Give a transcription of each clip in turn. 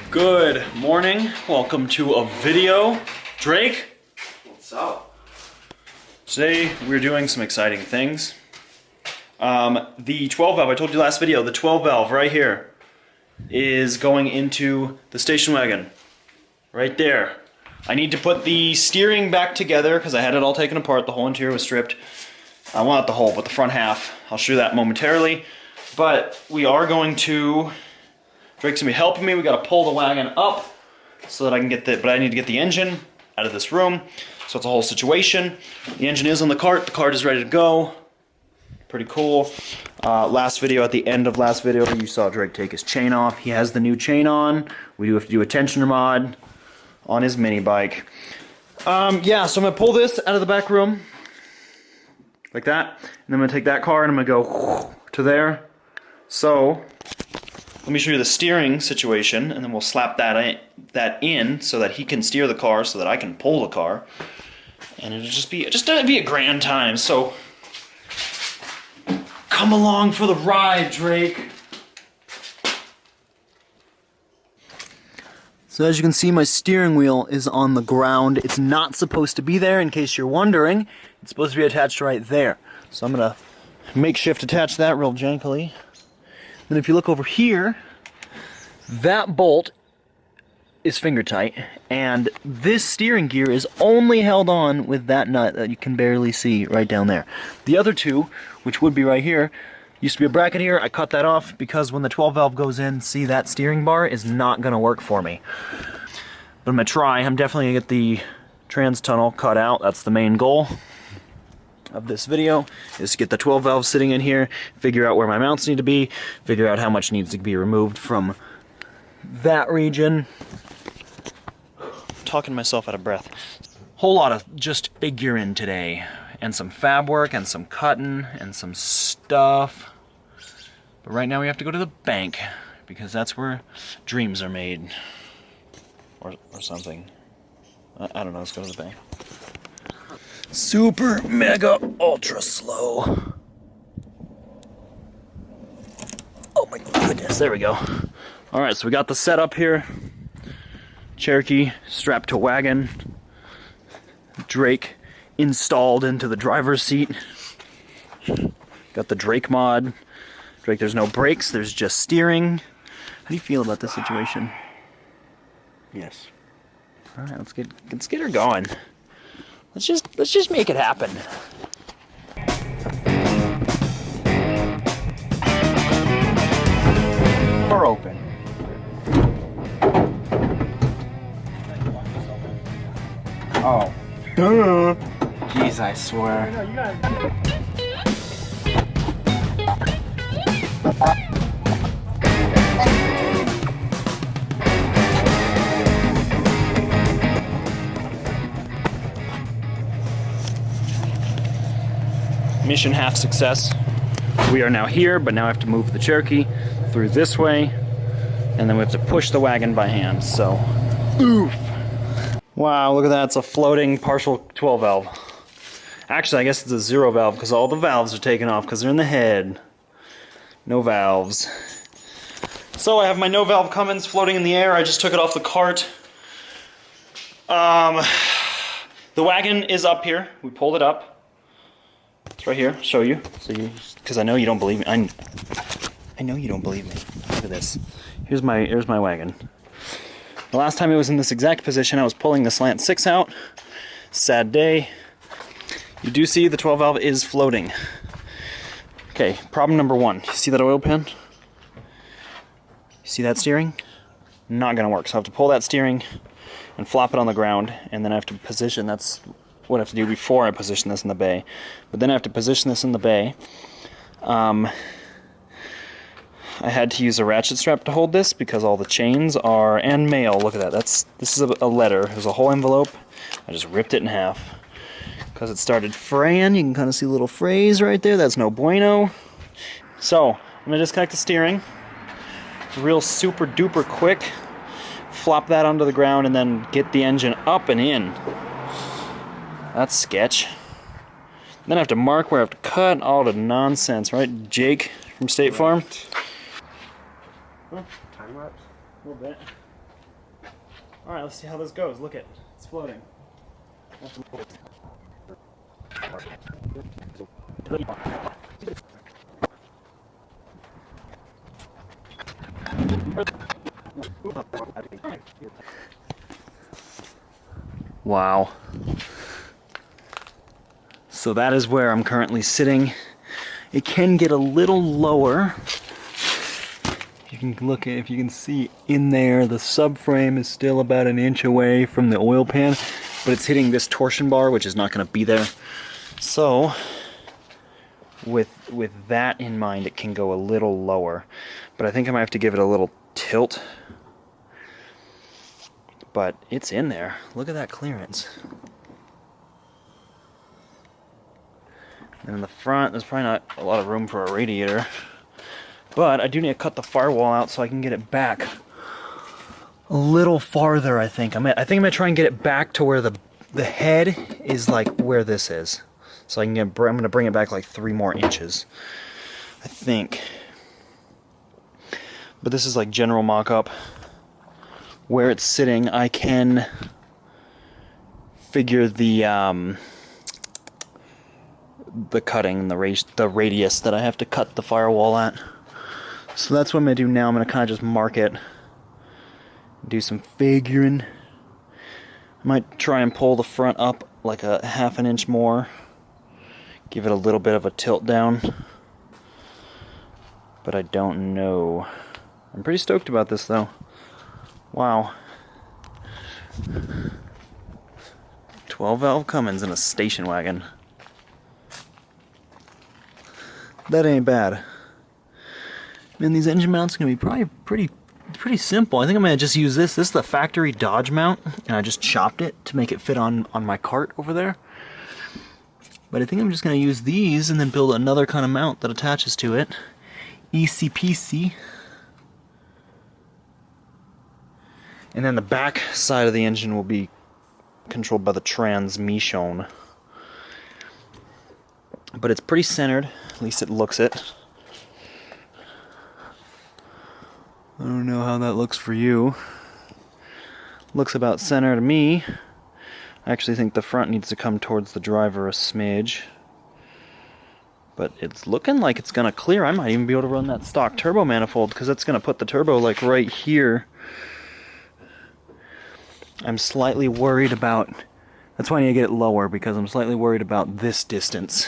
Good morning. Welcome to a video. Drake? What's up? Today we're doing some exciting things. The 12 valve, I told you last video, the 12 valve right here is going into the station wagon. Right there. I need to put the steering back together because I had it all taken apart. The whole interior was stripped. Well, not the whole, but the front half. I'll show you that momentarily. But we are going to... Drake's gonna be helping me. We gotta pull the wagon up so that I can get the, but I need to get the engine out of this room. So it's a whole situation. The engine is on the cart is ready to go. Pretty cool. Last video, at the end of last video, you saw Drake take his chain off. He has the new chain on. We do have to do a tensioner mod on his mini bike. Yeah, so I'm gonna pull this out of the back room like that. And then I'm gonna take that car and I'm gonna go to there. So, let me show you the steering situation, and then we'll slap that in so that he can steer the car, so that I can pull the car, and it'll be a grand time. So come along for the ride, Drake. So as you can see, my steering wheel is on the ground. It's not supposed to be there, in case you're wondering. It's supposed to be attached right there. So I'm gonna makeshift attach that real jankily. Then if you look over here, that bolt is finger tight, and this steering gear is only held on with that nut that you can barely see right down there. The other two, which would be right here, used to be a bracket here. I cut that off because when the 12 valve goes in, see, that steering bar is not going to work for me. But I'm going to try. I'm definitely going to get the trans tunnel cut out. That's the main goal of this video, is to get the 12 valve sitting in here, figure out where my mounts need to be, figure out how much needs to be removed from that region. I'm talking myself out of breath. Whole lot of just figuring today, and some fab work, and some cutting, and some stuff. But right now we have to go to the bank, because that's where dreams are made. Or something. I don't know, let's go to the bank. Super, mega, ultra slow. Oh my goodness, there we go. Alright, so we got the setup here. Cherokee strapped to wagon. Drake installed into the driver's seat. Got the Drake mod. Drake, there's no brakes, there's just steering. How do you feel about this situation? Yes. Alright, let's get her going. Let's just make it happen. Door open. Oh. Duh. Jeez, I swear. Mission half success. We are now here, but now I have to move the Cherokee through this way, and then we have to push the wagon by hand, so oof. Wow, look at that, it's a floating partial 12 valve. Actually, I guess it's a 0 valve because all the valves are taken off because they're in the head. No valves. So I have my no valve Cummins floating in the air. I just took it off the cart. The wagon is up here. We pulled it up. It's right here. Show you. So you, because I know you don't believe me. I know you don't believe me. Look at this. Here's my wagon. The last time it was in this exact position, I was pulling the slant 6 out. Sad day. You do see the 12 valve is floating. Okay, problem number 1. You see that oil pan? You see that steering? Not gonna work. So I have to pull that steering and flop it on the ground, and then I have to position. That's what I have to do before I position this in the bay. But then I have to position this in the bay. I had to use a ratchet strap to hold this because all the chains are, and mail, look at that, this is a letter. There's a whole envelope. I just ripped it in half because it started fraying. You can kind of see a little frays right there. That's no bueno. So I'm gonna disconnect the steering real super duper quick, flop that onto the ground, and then get the engine up and in. That's sketch. Then I have to mark where I have to cut, all the nonsense, right, Jake? from State Farm. Time lapse? A little bit. Alright, let's see how this goes. Look it. It's floating. Wow. So that is where I'm currently sitting. It can get a little lower. You can look at, if you can see in there, the subframe is still about an inch away from the oil pan, but it's hitting this torsion bar, which is not going to be there. So with that in mind, it can go a little lower, but I think I might have to give it a little tilt. But it's in there. Look at that clearance. And in the front, there's probably not a lot of room for a radiator. But I do need to cut the firewall out so I can get it back a little farther, I think. I think I'm going to try and get it back to where the head is, like where this is. So I'm going to bring it back like 3 more inches, I think. But this is like general mock-up. Where it's sitting, I can figure the cutting, the radius that I have to cut the firewall at. So that's what I'm going to do now. I'm going to kind of just mark it, do some figuring. I might try and pull the front up like a 1/2 inch more, give it a little bit of a tilt down, but I don't know. I'm pretty stoked about this though. Wow. 12 valve Cummins in a station wagon. That ain't bad. Man, these engine mounts are going to be probably pretty simple. I think I'm going to just use this. This is the factory Dodge mount, and I just chopped it to make it fit on my cart over there. But I think I'm just going to use these and then build another kind of mount that attaches to it. Easy peasy. And then the back side of the engine will be controlled by the transmission. But it's pretty centered, at least it looks it. I don't know how that looks for you. Looks about center to me. I actually think the front needs to come towards the driver a smidge. But it's looking like it's gonna clear. I might even be able to run that stock turbo manifold, because that's gonna put the turbo like right here. I'm slightly worried about, that's why I need to get it lower, because I'm slightly worried about this distance.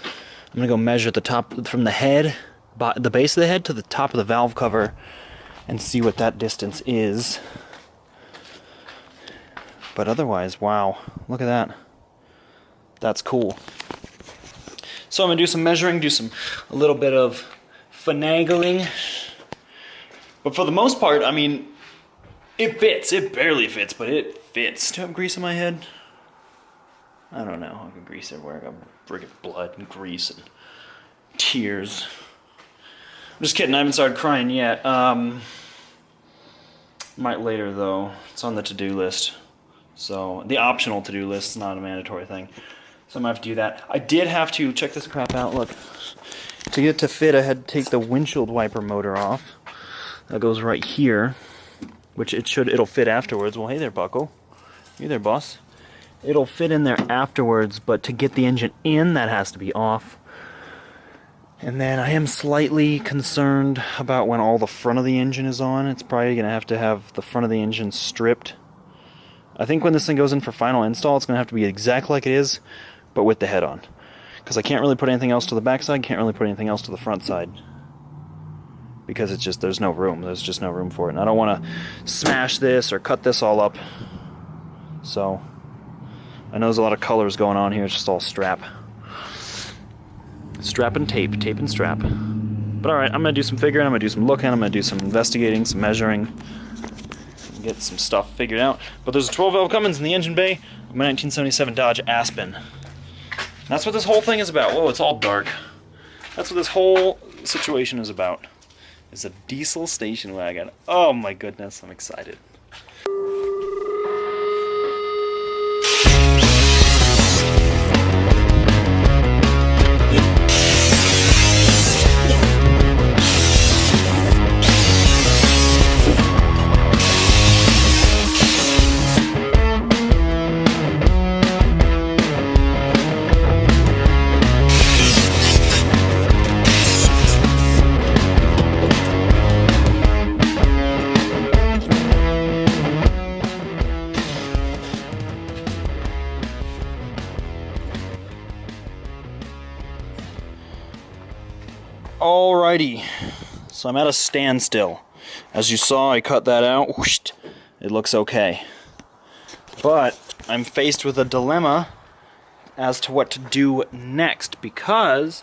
I'm going to go measure the top, from the head, the base of the head to the top of the valve cover, and see what that distance is. But otherwise, wow, look at that. That's cool. So I'm going to do some measuring, a little bit of finagling. But for the most part, I mean, it fits. It barely fits, but it fits. Do I have grease on my head? I don't know. I got grease everywhere. I got friggin' blood and grease and tears. I'm just kidding. I haven't started crying yet. Might later, though. It's on the to-do list. So, the optional to-do list is not a mandatory thing. So I'm going to have to do that. I did have to, check this crap out, look. To get it to fit, I had to take the windshield wiper motor off. That goes right here. Which it'll fit afterwards. Well, hey there, Bucko. You there, boss. It'll fit in there afterwards, but to get the engine in, that has to be off. And then I am slightly concerned about when all the front of the engine is on. It's probably going to have the front of the engine stripped. I think when this thing goes in for final install, it's going to have to be exactly like it is, but with the head on. Because I can't really put anything else to the back side, can't really put anything else to the front side. Because it's just, there's no room. There's just no room for it. And I don't want to smash this or cut this all up. So, I know there's a lot of colors going on here. It's just all strap. Strap and tape. Tape and strap. But alright, I'm going to do some figuring. I'm going to do some looking. I'm going to do some investigating, some measuring. Get some stuff figured out. But there's a 12 valve Cummins in the engine bay of my 1977 Dodge Aspen. That's what this whole thing is about. Whoa, it's all dark. That's what this whole situation is about. It's a diesel station wagon. Oh my goodness, I'm excited. Alrighty, so I'm at a standstill. As you saw, I cut that out. Whoosh, it looks okay. But I'm faced with a dilemma as to what to do next because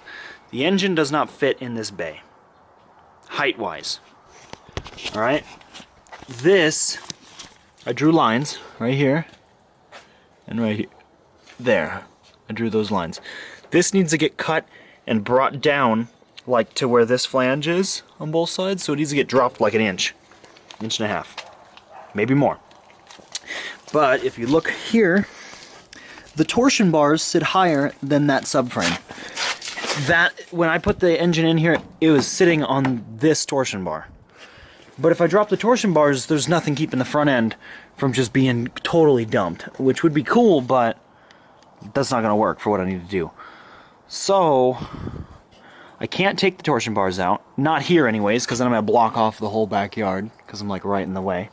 the engine does not fit in this bay, height-wise. Alright, this, I drew lines right here and right here. There, I drew those lines. This needs to get cut and brought down like to where this flange is on both sides, so it needs to get dropped like an inch and a half, maybe more. But if you look here, the torsion bars sit higher than that subframe. That, when I put the engine in here, it was sitting on this torsion bar. But if I drop the torsion bars, there's nothing keeping the front end from just being totally dumped, which would be cool, but that's not going to work for what I need to do. So I can't take the torsion bars out, not here anyways, because then I'm going to block off the whole backyard, because I'm like right in the way.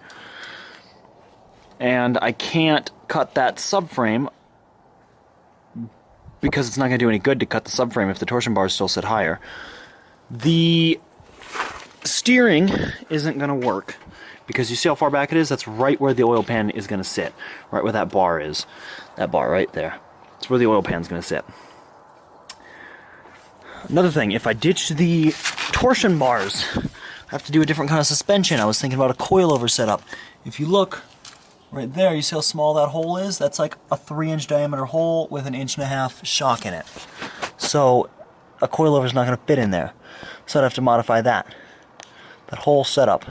And I can't cut that subframe, because it's not going to do any good to cut the subframe if the torsion bars still sit higher. The steering isn't going to work, because you see how far back it is? That's right where the oil pan is going to sit, right where that bar is. That bar right there. That's where the oil pan is going to sit. Another thing, if I ditch the torsion bars, I have to do a different kind of suspension. I was thinking about a coilover setup. If you look right there, you see how small that hole is? That's like a 3-inch diameter hole with an 1.5 inch shock in it. So a coilover is not going to fit in there. So I'd have to modify that. That whole setup.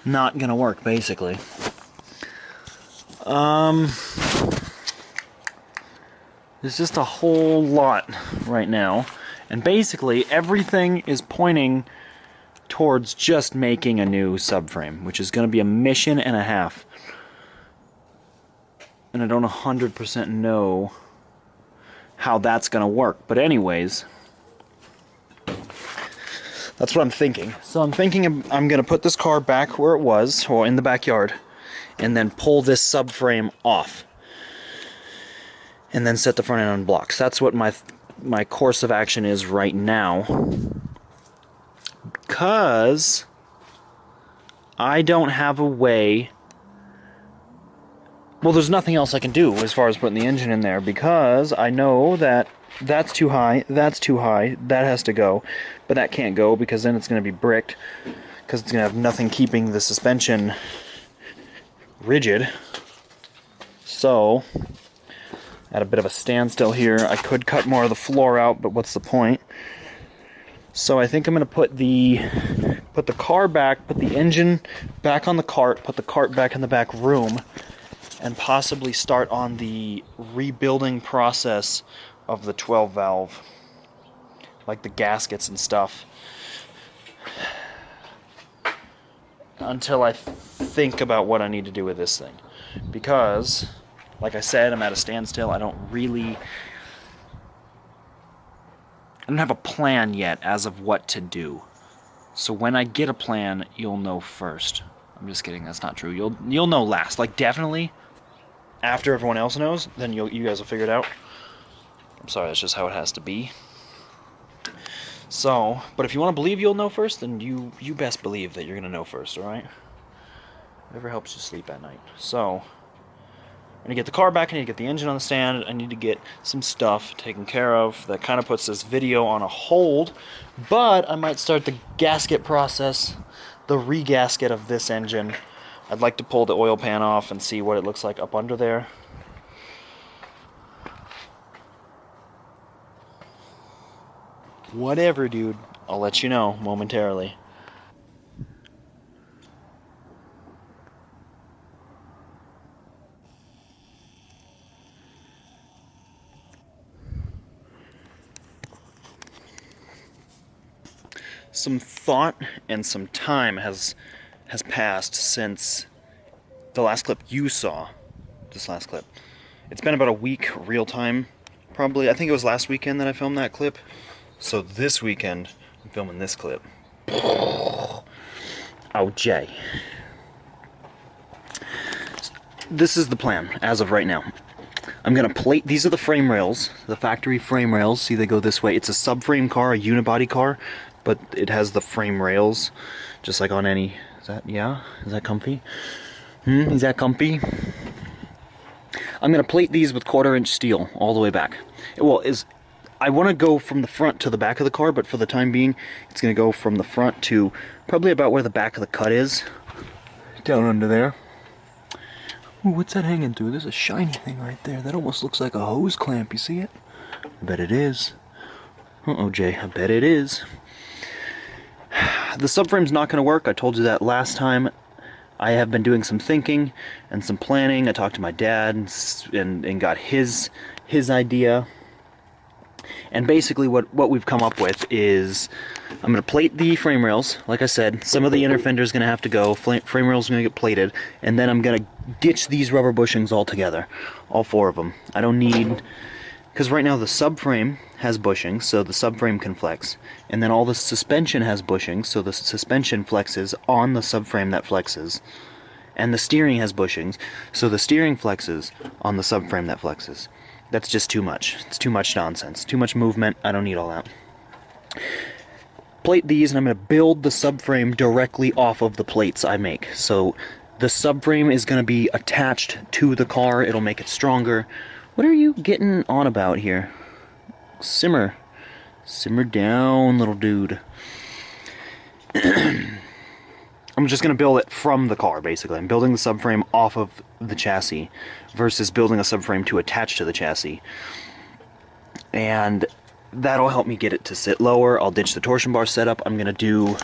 Not going to work, basically. There's just a whole lot right now, and basically everything is pointing towards just making a new subframe, which is going to be a mission and a half. And I don't 100% know how that's going to work, but anyways, that's what I'm thinking. So I'm thinking I'm going to put this car back where it was, or in the backyard, and then pull this subframe off. And then set the front end on blocks. That's what my course of action is right now. Because I don't have a way... Well, there's nothing else I can do as far as putting the engine in there, because I know that that's too high, that has to go. But that can't go because then it's going to be bricked, because it's going to have nothing keeping the suspension rigid. So at a bit of a standstill here. I could cut more of the floor out, but what's the point? So I think I'm going to put the car back, put the engine back on the cart, put the cart back in the back room, and possibly start on the rebuilding process of the 12 valve, like the gaskets and stuff, until I think about what I need to do with this thing. Because, like I said, I'm at a standstill. I don't have a plan yet as of what to do. So when I get a plan, you'll know first. I'm just kidding, that's not true. You'll know last. Like, definitely after everyone else knows, then you guys will figure it out. I'm sorry, that's just how it has to be. So, but if you want to believe you'll know first, then you best believe that you're going to know first, alright? Whatever helps you sleep at night. So, I'm going to get the car back, I need to get the engine on the stand, I need to get some stuff taken care of. That kind of puts this video on a hold, but I might start the gasket process, the re-gasket of this engine. I'd like to pull the oil pan off and see what it looks like up under there. Whatever, dude. I'll let you know momentarily. Some thought and some time has passed since the last clip you saw. This last clip. It's been about a week real time. Probably, I think it was last weekend that I filmed that clip. So this weekend, I'm filming this clip. Oh, Jay. This is the plan, as of right now. I'm gonna plate, these are the frame rails, the factory frame rails. See, they go this way. It's a subframe car, a unibody car, but it has the frame rails, just like on any, is that comfy? Is that comfy? I'm gonna plate these with 1/4-inch steel all the way back. Well, I want to go from the front to the back of the car, but for the time being, it's gonna go from the front to probably about where the back of the cut is, down under there. Ooh, what's that hanging through? There's a shiny thing right there. That almost looks like a hose clamp. You see it? I bet it is. Uh-oh, Jay. I bet it is. The subframe's not going to work. I told you that last time. I have been doing some thinking and some planning. I talked to my dad and got his idea. And basically what we've come up with is I'm going to plate the frame rails. Like I said, some of the inner fender is going to have to go. Frame rails are going to get plated. And then I'm going to ditch these rubber bushings altogether. All 4 of them. I don't need... Because right now the subframe has bushings, so the subframe can flex. And then all the suspension has bushings, so the suspension flexes on the subframe that flexes. And the steering has bushings, so the steering flexes on the subframe that flexes. That's just too much. It's too much nonsense. Too much movement. I don't need all that. Plate these, and I'm going to build the subframe directly off of the plates I make. So the subframe is going to be attached to the car. It'll make it stronger. What are you getting on about here? Simmer. Simmer down, little dude. I'm just going to build it from the car, basically. I'm building the subframe off of the chassis versus building a subframe to attach to the chassis. And that'll help me get it to sit lower. I'll ditch the torsion bar setup. I'm going to do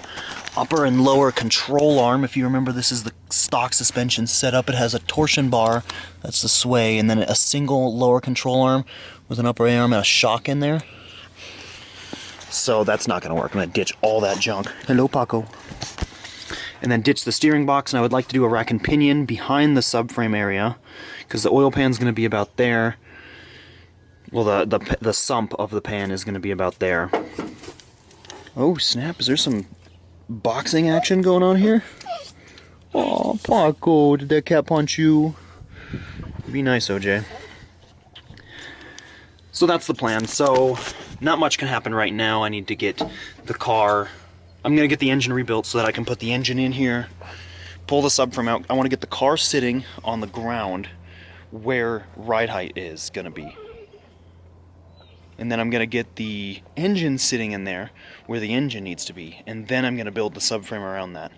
upper and lower control arm. If you remember, this is the stock suspension setup. It has a torsion bar, that's the sway, and then a single lower control arm with an upper arm and a shock in there. So that's not going to work. I'm going to ditch all that junk. Hello, Paco. And then ditch the steering box, and I would like to do a rack and pinion behind the subframe area, because the oil pan's going to be about there. Well, the sump of the pan is going to be about there. Oh, snap. Is there some boxing action going on here? Oh, Paco, did that cat punch you? Be nice, OJ. So that's the plan. So not much can happen right now. I need to get the car... I'm going to get the engine rebuilt so that I can put the engine in here, pull the subframe out. I want to get the car sitting on the ground where ride height is going to be. And then I'm going to get the engine sitting in there where the engine needs to be. And then I'm going to build the subframe around that.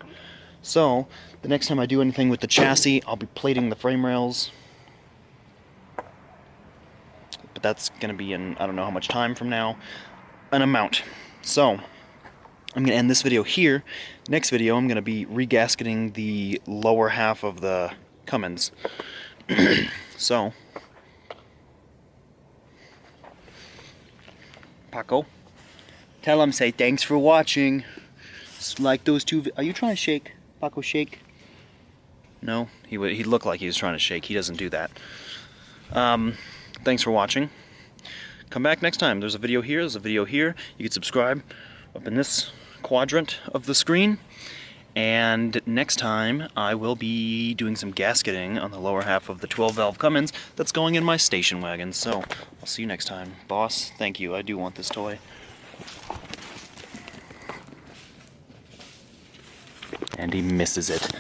So, the next time I do anything with the chassis, I'll be plating the frame rails. But that's going to be in, I don't know how much time from now, an amount. So, I'm going to end this video here. Next video, I'm going to be regasketing the lower half of the Cummins. So, Paco, tell him, say thanks for watching. It's like those two. Are you trying to shake? Paco, shake? No? He looked like he was trying to shake. He doesn't do that. Thanks for watching. Come back next time. There's a video here. There's a video here. You can subscribe up in this quadrant of the screen. And next time I will be doing some gasketing on the lower half of the 12-valve Cummins that's going in my station wagon. So I'll see you next time. Boss, thank you. I do want this toy. And he misses it.